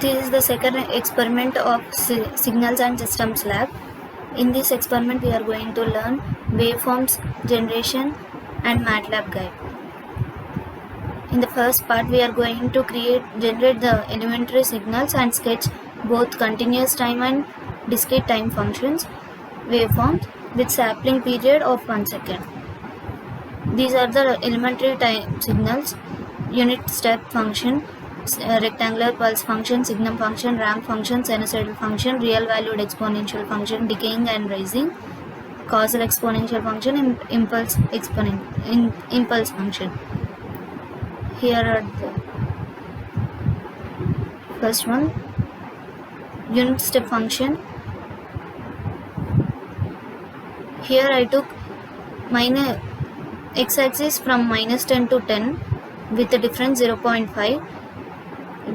This is the second experiment of Signals and Systems Lab. In this experiment, we are going to learn waveforms generation and MATLAB guide. In the first part, we are going to generate the elementary signals and sketch both continuous time and discrete time functions, waveforms with sampling period of 1 second. These are the elementary time signals: unit step function, rectangular pulse function, signum function, ramp function, sinusoidal function, real valued exponential function, decaying and rising, causal exponential function, impulse function. Here are the first one, unit step function. Here I took minus x-axis from -10 to 10 with the difference 0.5.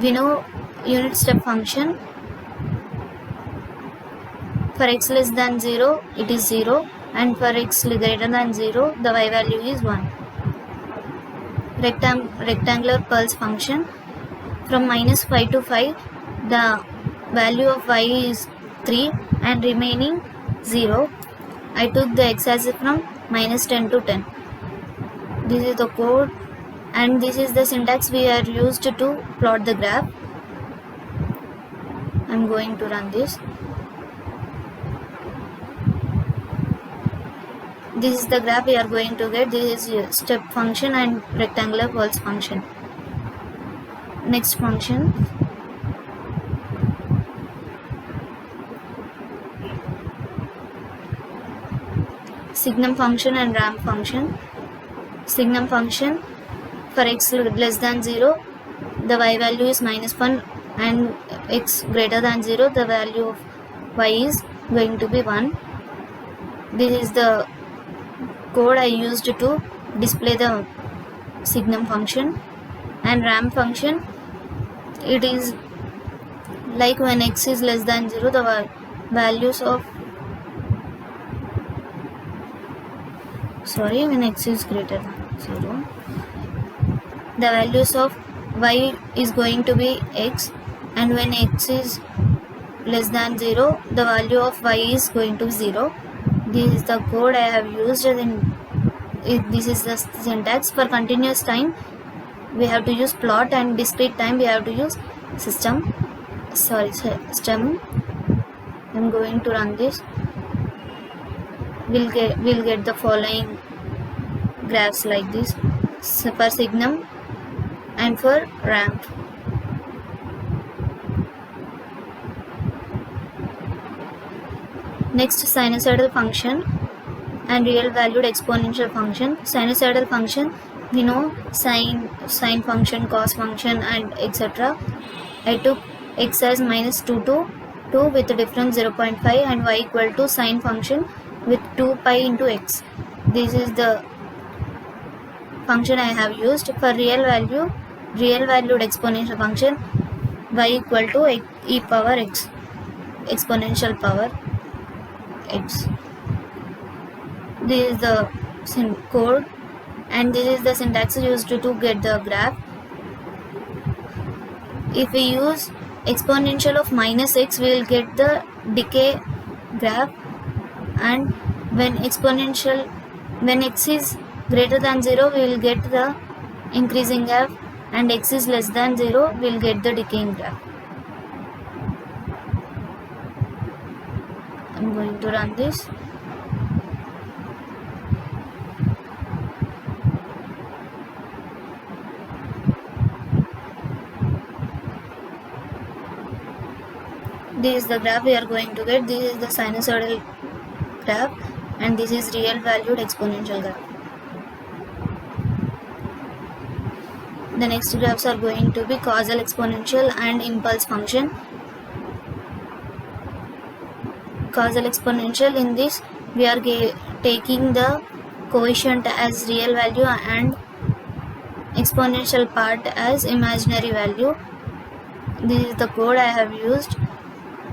We know unit step function, for x less than 0 it is 0, and for x greater than 0 the y value is 1. Rectangular pulse function, from -5 to 5 the value of y is 3 and remaining 0. I took the x-axis from -10 to 10. This is the code and this is the syntax we are used to plot the graph. I am going to run this. This is the graph we are going to get. This is step function and rectangular pulse function. Next function, signum function and ramp function. Signum function, for x less than 0 the y value is -1, and x greater than 0 the value of y is going to be 1. This is the code I used to display the signum function. And ramp function, it is like when x is less than 0 the values of when x is greater than 0 the values of y is going to be x, and when x is less than 0 the value of y is going to be 0. This is the code I have used. This is the syntax. For continuous time we have to use plot, and discrete time we have to use system. I'm going to run this. We'll get the following graphs like this, for signum and for ramp. Next, sinusoidal function and real valued exponential function. Sinusoidal function, we know sine function, cos function, and etc. I took x as -2 to 2 with the difference 0.5 and y equal to sine function with 2 pi into x. This is the function I have used. For real valued exponential function, y equal to e power x, exponential power x. This is the code and this is the syntax used to get the graph. If we use exponential of -x, we will get the decay graph, and when x is greater than 0 we will get the increasing graph, and x is less than 0 we will get the decaying graph. I'm going to run this. This is the graph we are going to get. This is the sinusoidal graph and this is real valued exponential graph. The next graphs are going to be causal exponential and impulse function. Causal exponential, in this we are taking the coefficient as real value and exponential part as imaginary value. This is the code I have used.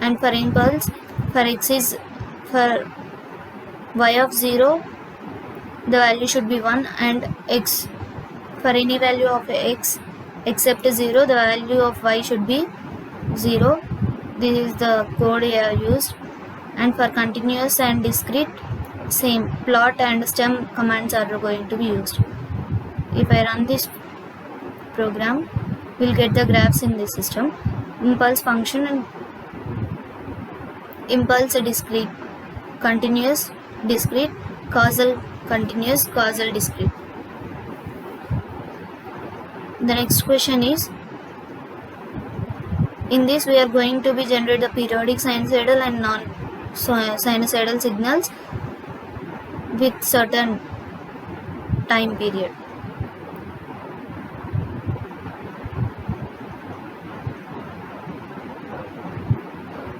And for impulse, for y of 0 the value should be 1, and x, for any value of x except 0 the value of y should be 0. This is the code here used. And for continuous and discrete, same plot and stem commands are going to be used. If I run this program, we'll get the graphs in this system. Impulse function and impulse discrete, continuous, discrete, causal, continuous, causal, discrete. The next question is, in this we are going to be generate the periodic sinusoidal and non-sinusoidal signals with certain time period.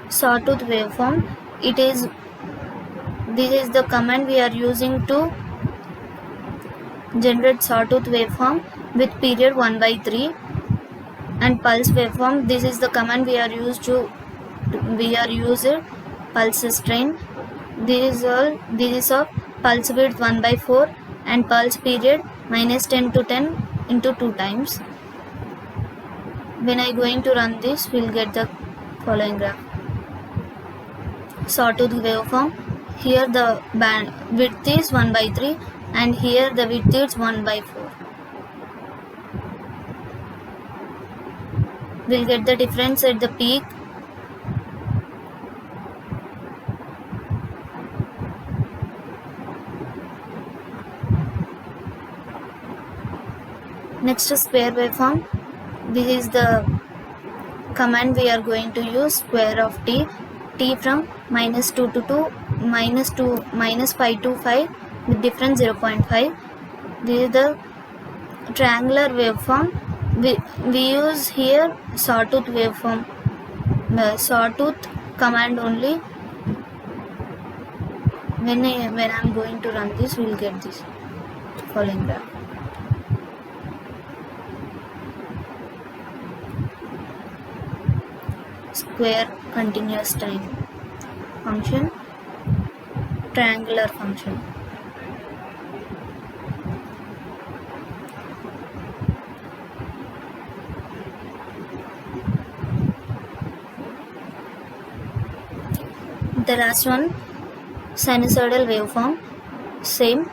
Sawtooth waveform, this is the command we are using to generate sawtooth waveform with period 1/3. And pulse waveform, this is the command we are used pulse strain. This is of pulse width 1/4 and pulse period -10 to 10 into 2 times. When I going to run this, we'll get the following graph. Sawtooth waveform, here the band width is 1/3 and here the width is 1/4. We'll get the difference at the peak. Next is square waveform. This is the command we are going to use, square of t from -2 to 2, -5 to 5 with difference 0.5. This is the triangular waveform. We use here sawtooth waveform, the sawtooth command only. When I'm going to run this, we'll get this following graph. Square continuous time function, triangular function. The last one, sinusoidal waveform, same.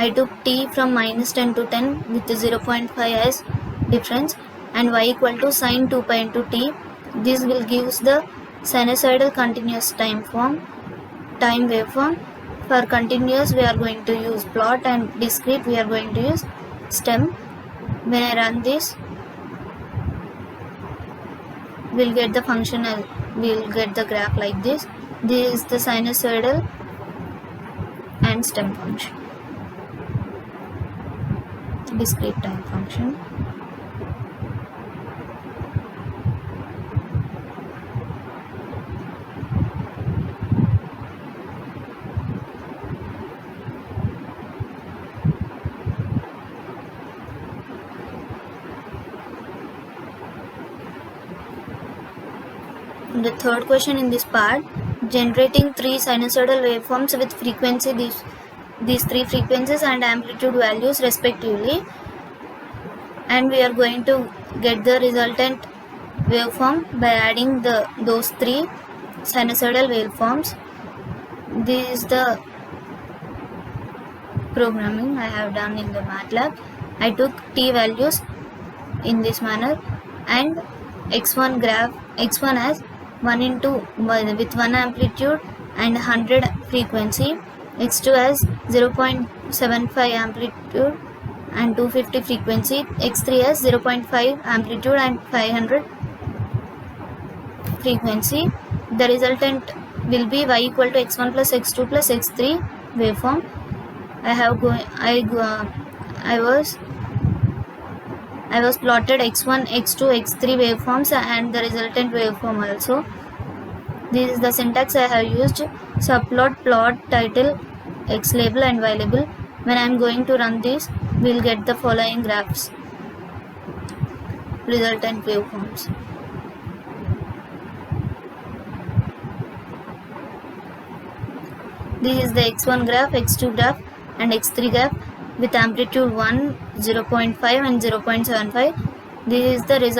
I took t from -10 to 10 with 0.5 as difference and y equal to sin 2 pi into t. This will gives the sinusoidal continuous time waveform. For continuous we are going to use plot and discrete we are going to use stem. When I run this, we'll get the functional, we'll get the graph like this. This is the sinusoidal and stem function, discrete time function. The third question in this part, generating 3 sinusoidal waveforms with frequency, these 3 frequencies and amplitude values respectively, and we are going to get the resultant waveform by adding those 3 sinusoidal waveforms. This is the programming I have done in the MATLAB. I took t values in this manner and x1 as 1 into with 1 amplitude and 100 frequency, x2 as 0.75 amplitude and 250 frequency, x3 as 0.5 amplitude and 500 frequency. The resultant will be y equal to x1 plus x2 plus x3 waveform. I was plotted x1, x2, x3 waveforms and the resultant waveform also. This is the syntax I have used: subplot, plot, title, x label and y label. When I am going to run this, we'll get the following graphs, resultant waveforms. This is the x1 graph, x2 graph and x3 graph with amplitude 1, 0.5 and 0.75. This is the result.